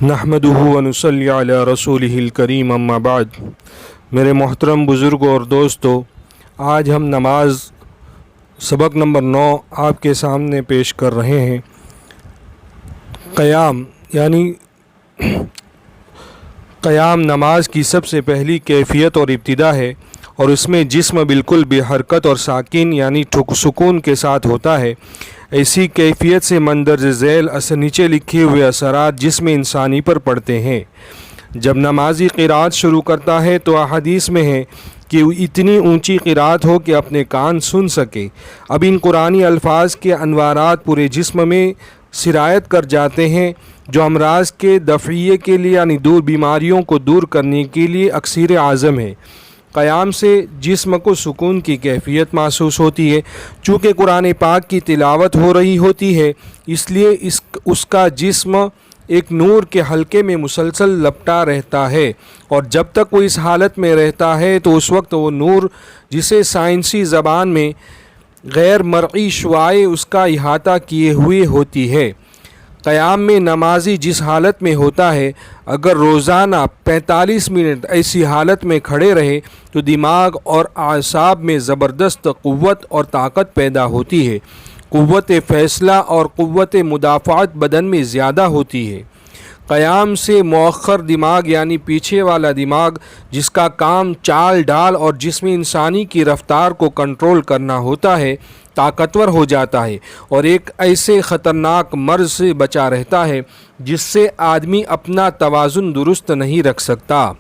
نحمدہ ونصلی علی رسولہ الکریم اما بعد۔ میرے محترم بزرگوں اور دوستو، آج ہم نماز سبق نمبر 9 آپ کے سامنے پیش کر رہے ہیں۔ قیام نماز کی سب سے پہلی کیفیت اور ابتدا ہے، اور اس میں جسم بالکل بے حرکت اور ساکن سکون کے ساتھ ہوتا ہے۔ ایسی کیفیت سے مندرجہ ذیل نیچے لکھے ہوئے اثرات جسم انسانی پر پڑتے ہیں۔ جب نمازی قرات شروع کرتا ہے تو احادیث میں ہے کہ اتنی اونچی قرات ہو کہ اپنے کان سن سکے۔ اب ان قرآنی الفاظ کے انوارات پورے جسم میں سرایت کر جاتے ہیں، جو امراض کے دفعیے کے لیے بیماریوں کو دور کرنے کے لیے اکسیر اعظم ہے۔ قیام سے جسم کو سکون کی کیفیت محسوس ہوتی ہے۔ چونکہ قرآن پاک کی تلاوت ہو رہی ہوتی ہے، اس لیے اس کا جسم ایک نور کے حلقے میں مسلسل لپٹا رہتا ہے، اور جب تک وہ اس حالت میں رہتا ہے تو اس وقت وہ نور، جسے سائنسی زبان میں غیر مرئی شعاع اس کا احاطہ کیے ہوئے ہوتی ہے۔ قیام میں نمازی جس حالت میں ہوتا ہے، اگر روزانہ 45 منٹ ایسی حالت میں کھڑے رہے تو دماغ اور اعصاب میں زبردست قوت اور طاقت پیدا ہوتی ہے۔ قوت فیصلہ اور قوت مدافعت بدن میں زیادہ ہوتی ہے۔ قیام سے مؤخر دماغ پیچھے والا دماغ، جس کا کام چال ڈال اور جسم انسانی کی رفتار کو کنٹرول کرنا ہوتا ہے، طاقتور ہو جاتا ہے، اور ایک ایسے خطرناک مرض سے بچا رہتا ہے جس سے آدمی اپنا توازن درست نہیں رکھ سکتا۔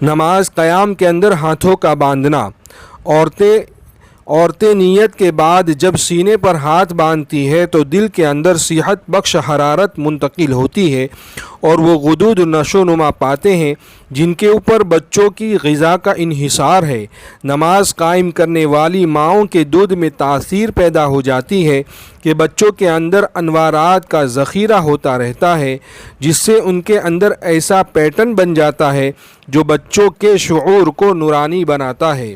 نماز قیام کے اندر ہاتھوں کا باندھنا۔ عورتیں نیت کے بعد جب سینے پر ہاتھ باندھتی ہے تو دل کے اندر صحت بخش حرارت منتقل ہوتی ہے، اور وہ غدود نشو نما پاتے ہیں جن کے اوپر بچوں کی غذا کا انحصار ہے۔ نماز قائم کرنے والی ماؤں کے دودھ میں تاثیر پیدا ہو جاتی ہے کہ بچوں کے اندر انوارات کا ذخیرہ ہوتا رہتا ہے، جس سے ان کے اندر ایسا پیٹرن بن جاتا ہے جو بچوں کے شعور کو نورانی بناتا ہے۔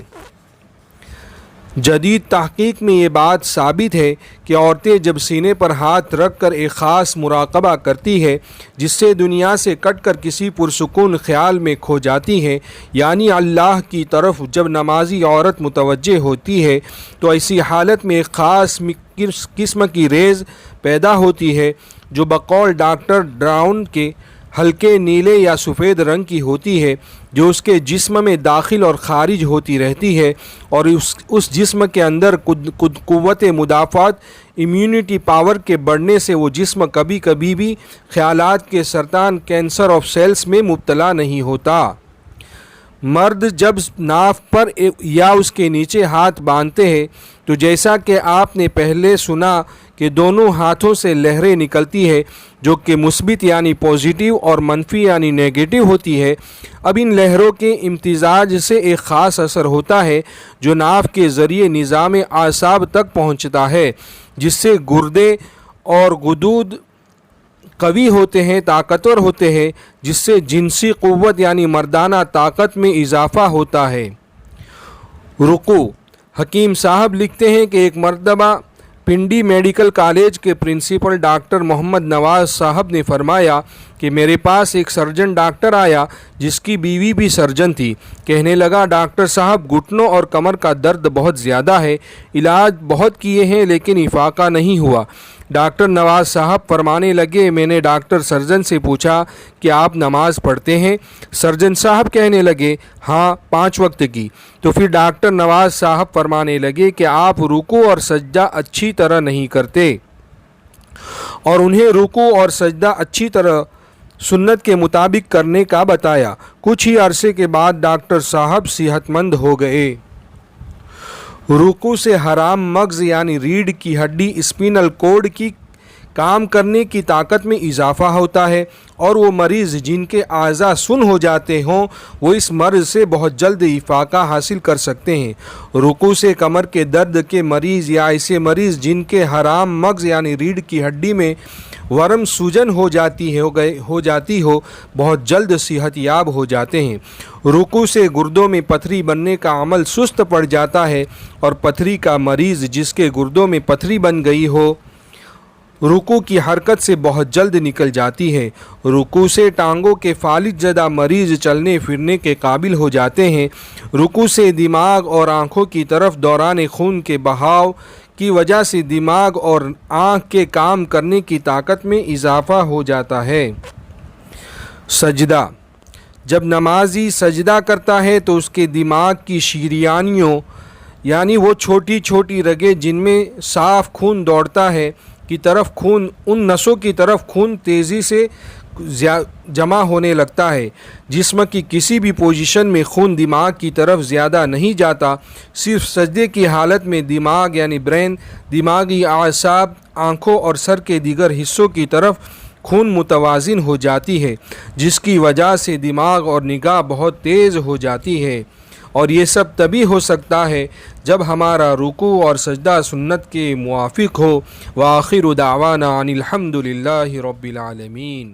جدید تحقیق میں یہ بات ثابت ہے کہ عورتیں جب سینے پر ہاتھ رکھ کر ایک خاص مراقبہ کرتی ہے، جس سے دنیا سے کٹ کر کسی پرسکون خیال میں کھو جاتی ہے، اللہ کی طرف جب نمازی عورت متوجہ ہوتی ہے تو ایسی حالت میں ایک خاص قسم کی ریز پیدا ہوتی ہے، جو بقول ڈاکٹر براؤن کے ہلکے نیلے یا سفید رنگ کی ہوتی ہے، جو اس کے جسم میں داخل اور خارج ہوتی رہتی ہے، اور اس جسم کے اندر قوت مدافعت امیونٹی پاور کے بڑھنے سے وہ جسم کبھی کبھی بھی خیالات کے سرطان کینسر آف سیلز میں مبتلا نہیں ہوتا۔ مرد جب ناف پر یا اس کے نیچے ہاتھ باندھتے ہیں تو جیسا کہ آپ نے پہلے سنا کہ دونوں ہاتھوں سے لہریں نکلتی ہے، جو کہ مثبت پوزیٹیو اور منفی نیگیٹو ہوتی ہے۔ اب ان لہروں کے امتزاج سے ایک خاص اثر ہوتا ہے جو ناف کے ذریعے نظام اعصاب تک پہنچتا ہے، جس سے گردے اور غدود قوی ہوتے ہیں، طاقتور ہوتے ہیں، جس سے جنسی قوت مردانہ طاقت میں اضافہ ہوتا ہے۔ رکوع۔ حکیم صاحب لکھتے ہیں کہ ایک مرتبہ پنڈی میڈیکل کالج کے پرنسپل ڈاکٹر محمد نواز صاحب نے فرمایا کہ میرے پاس ایک سرجن ڈاکٹر آیا جس کی بیوی بھی سرجن تھی۔ کہنے لگا، ڈاکٹر صاحب گھٹنوں اور کمر کا درد بہت زیادہ ہے، علاج بہت کیے ہیں لیکن افاقہ نہیں ہوا۔ ڈاکٹر نواز صاحب فرمانے لگے، میں نے ڈاکٹر سرجن سے پوچھا کہ آپ نماز پڑھتے ہیں؟ سرجن صاحب کہنے لگے، ہاں 5 وقت کی۔ تو پھر ڈاکٹر نواز صاحب فرمانے لگے کہ آپ رکوع اور سجدہ اچھی طرح نہیں کرتے، اور انہیں رکوع اور سجدہ اچھی طرح سنت کے مطابق کرنے کا بتایا۔ کچھ ہی عرصے کے بعد ڈاکٹر صاحب صحت مند ہو گئے۔ رکوع سے حرام مغز ریڑھ کی ہڈی اسپینل کورڈ کی کام کرنے کی طاقت میں اضافہ ہوتا ہے، اور وہ مریض جن کے اعضاء سن ہو جاتے ہوں وہ اس مرض سے بہت جلد افاقہ حاصل کر سکتے ہیں۔ رکوع سے کمر کے درد کے مریض یا ایسے مریض جن کے حرام مغز ریڑھ کی ہڈی میں ورم سوجن ہو جاتی ہو بہت جلد صحت یاب ہو جاتے ہیں۔ رکوع سے گردوں میں پتھری بننے کا عمل سست پڑ جاتا ہے، اور پتھری کا مریض جس کے گردوں میں پتھری بن گئی ہو رکوع کی حرکت سے بہت جلد نکل جاتی ہے۔ رکوع سے ٹانگوں کے فالج زدہ مریض چلنے پھرنے کے قابل ہو جاتے ہیں۔ رکوع سے دماغ اور آنکھوں کی طرف دوران خون کے بہاؤ کی وجہ سے دماغ اور آنکھ کے کام کرنے کی طاقت میں اضافہ ہو جاتا ہے۔ سجدہ: جب نمازی سجدہ کرتا ہے تو اس کے دماغ کی شریانیوں یعنی وہ چھوٹی چھوٹی رگیں جن میں صاف خون دوڑتا ہے کی طرف ان نسوں کی طرف خون تیزی سے جمع ہونے لگتا ہے۔ جسم کی کسی بھی پوزیشن میں خون دماغ کی طرف زیادہ نہیں جاتا، صرف سجدے کی حالت میں دماغ یعنی برین، دماغی اعصاب، آنکھوں اور سر کے دیگر حصوں کی طرف خون متوازن ہو جاتی ہے، جس کی وجہ سے دماغ اور نگاہ بہت تیز ہو جاتی ہے، اور یہ سب تبھی ہو سکتا ہے جب ہمارا رکوع اور سجدہ سنت کے موافق ہو۔ وآخر دعوانا ان الحمد للہ رب العالمین۔